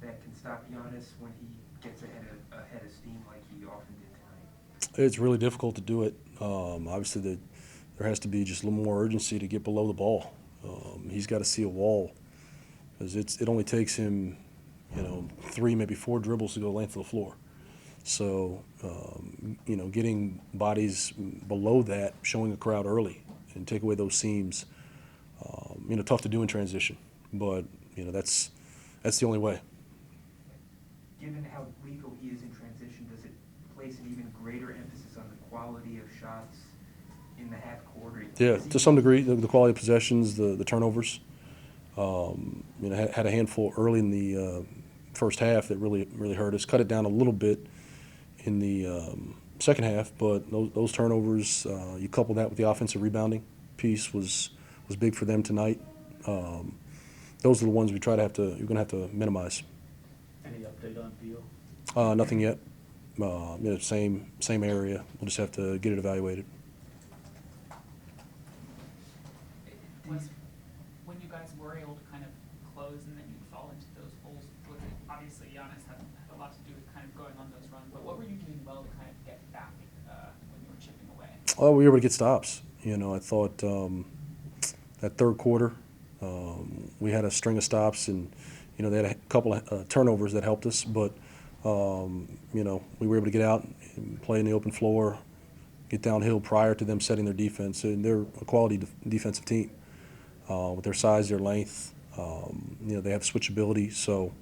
that can stop Giannis when he gets ahead of steam like he often did tonight? It's really difficult to do it. Obviously, there has to be just a little more urgency to get below the ball. He's got to see a wall, because it only takes him, 3, maybe 4 dribbles to go the length of the floor. So, getting bodies below that, showing the crowd early, and take away those seams, tough to do in transition. But, that's the only way. Given how lethal he is in transition, does it place an even greater emphasis on the quality of shots in the half court? Yeah, to some degree, the quality of possessions, the turnovers. Had a handful early in the first half that really hurt us. Cut it down a little bit in the second half, but those turnovers, you couple that with the offensive rebounding piece, was big for them tonight. Those are the ones you're going to have to minimize. Any update on Beal? Nothing yet. Same area. We'll just have to get it evaluated. When you guys were able to kind of close and then you fall into those holes, obviously Giannis had a lot to do with kind of going on those runs, but what were you doing well to kind of get back when you were chipping away? Oh, we were able to get stops. I thought that third quarter, we had a string of stops, and they had a couple of turnovers that helped us, but we were able to get out and play in the open floor, get downhill prior to them setting their defense, and they're a quality defensive team with their size, their length. They have switchability, so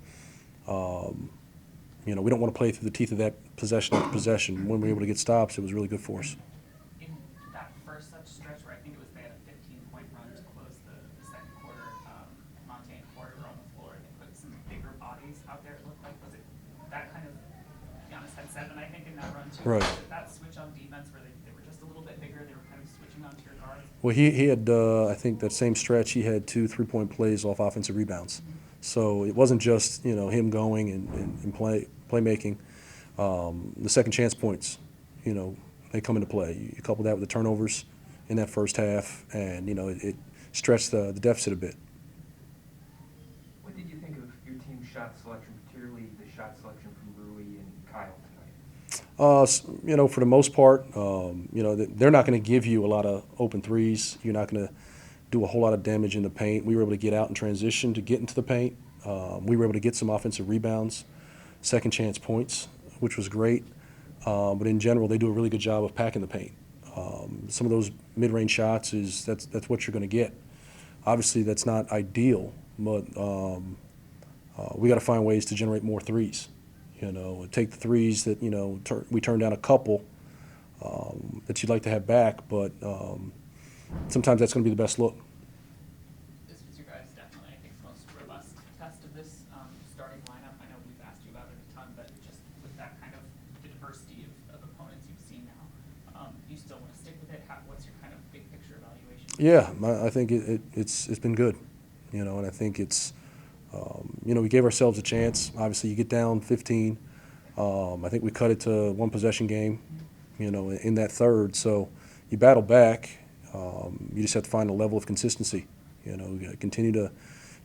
we don't want to play through the teeth of that possession after possession. When we were able to get stops, it was really good for us. In that first such stretch where I think it was they had a 15-point run to close the second quarter, Monte and Corey were on the floor, and they put some bigger bodies out there, it looked like. Was it that kind of, Giannis had 7, I think, in that run too? Right. Was it that switch on defense where they were just a little bit bigger, they were kind of switching onto your guards? Well, he had, I think that same stretch, he had 2 3-point plays off offensive rebounds. So it wasn't just, him going and playmaking. The second chance points, they come into play. You couple that with the turnovers in that first half, and, it stretched the deficit a bit. What did you think of your team's shot selection, particularly the shot selection from Rui and Kyle tonight? For the most part, they're not going to give you a lot of open threes. You're not going to do a whole lot of damage in the paint. We were able to get out in transition to get into the paint. We were able to get some offensive rebounds, second chance points, which was great. But in general, they do a really good job of packing the paint. Some of those mid-range shots, that's what you're going to get. Obviously, that's not ideal, but we got to find ways to generate more threes. Take the threes that we turned down a couple that you'd like to have back, but sometimes that's going to be the best look. This was your guys' definitely, I think, most robust test of this starting lineup. I know we've asked you about it a ton, but just with that kind of the diversity of opponents you've seen now, do you still want to stick with it? What's your kind of big picture evaluation? Yeah, I think it's been good, and I think it's we gave ourselves a chance. Obviously, you get down 15. I think we cut it to one possession game, in that third. So you battle back. You just have to find a level of consistency. You gotta continue to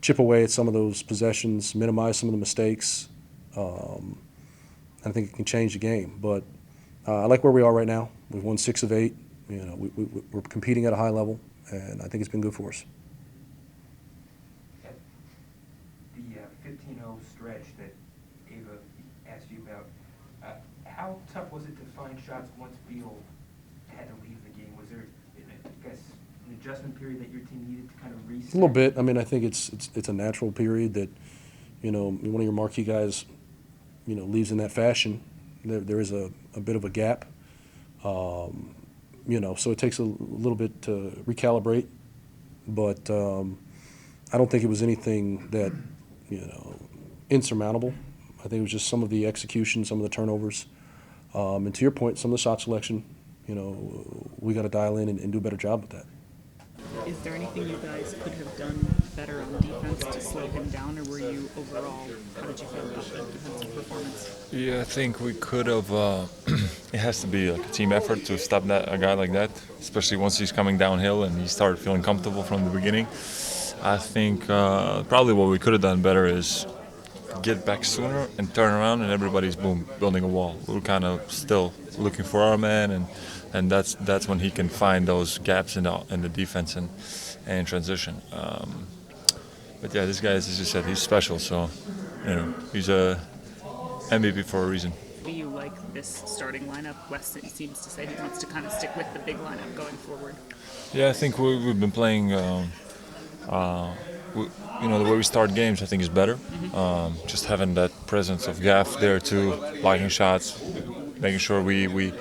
chip away at some of those possessions, minimize some of the mistakes. I think it can change the game. But I like where we are right now. We've won 6 of 8. We're competing at a high level, and I think it's been good for us. The 15-0 stretch that Ava asked you about, how tough was it to find shots once Beal had to leave the game? Was there, I guess, an adjustment period that your team needed to kind of reset? A little bit. I mean, I think it's a natural period that, one of your marquee guys, leaves in that fashion. There is a bit of a gap. So it takes a little bit to recalibrate. But I don't think it was anything that, insurmountable. I think it was just some of the execution, some of the turnovers. And to your point, some of the shot selection, we got to dial in and do a better job with that. Is there anything you guys could have done better on defense to slow him down, or were you overall, how did you feel about the defensive performance? Yeah, I think we could have, it has to be like a team effort to stop a guy like that, especially once he's coming downhill and he started feeling comfortable from the beginning. I think probably what we could have done better is get back sooner and turn around, and everybody's boom building a wall. We were kind of still looking for our man, and that's when he can find those gaps in the defense and in transition. But yeah, this guy, as you said, he's special. So he's a MVP for a reason. Do you like this starting lineup? Wes seems to say he wants to kind of stick with the big lineup going forward. Yeah, I think we've been playing. The way we start games, I think, is better. Just having that presence of Gaff there too, blocking shots, making sure we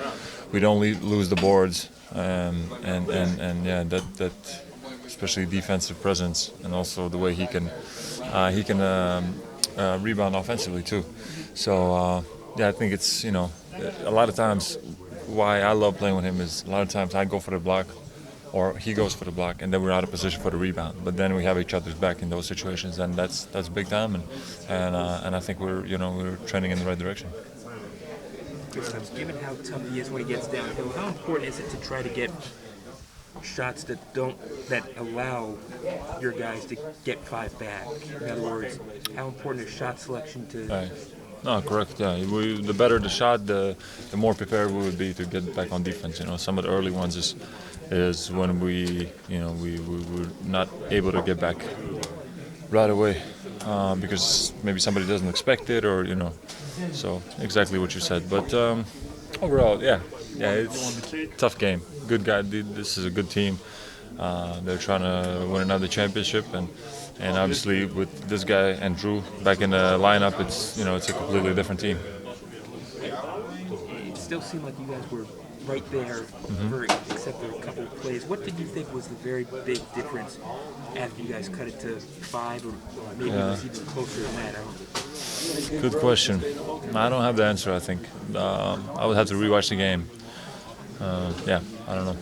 don't lose the boards, and yeah, that especially defensive presence, and also the way he can rebound offensively too. So yeah, I think it's a lot of times why I love playing with him is a lot of times I go for the block, or he goes for the block, and then we're out of position for the rebound. But then we have each other's back in those situations, and that's big time. And I think we're trending in the right direction. Kristaps, given how tough he is when he gets downhill, how important is it to try to get shots that allow your guys to get 5 back? In other words, how important is shot selection to? Right. No, correct. Yeah, the better the shot, the more prepared we would be to get back on defense. Some of the early ones is when we were not able to get back right away because maybe somebody doesn't expect it, or So exactly what you said. But overall, yeah, it's a tough game. Good guy. This is a good team. They're trying to win another championship, and obviously with this guy and Drew back in the lineup, it's a completely different team. It still seemed like you guys were right there, except for a couple of plays. What did you think was the very big difference after you guys cut it to 5, or maybe it was even closer than that? Good question. I don't have the answer. I think I would have to rewatch the game. Yeah, I don't know.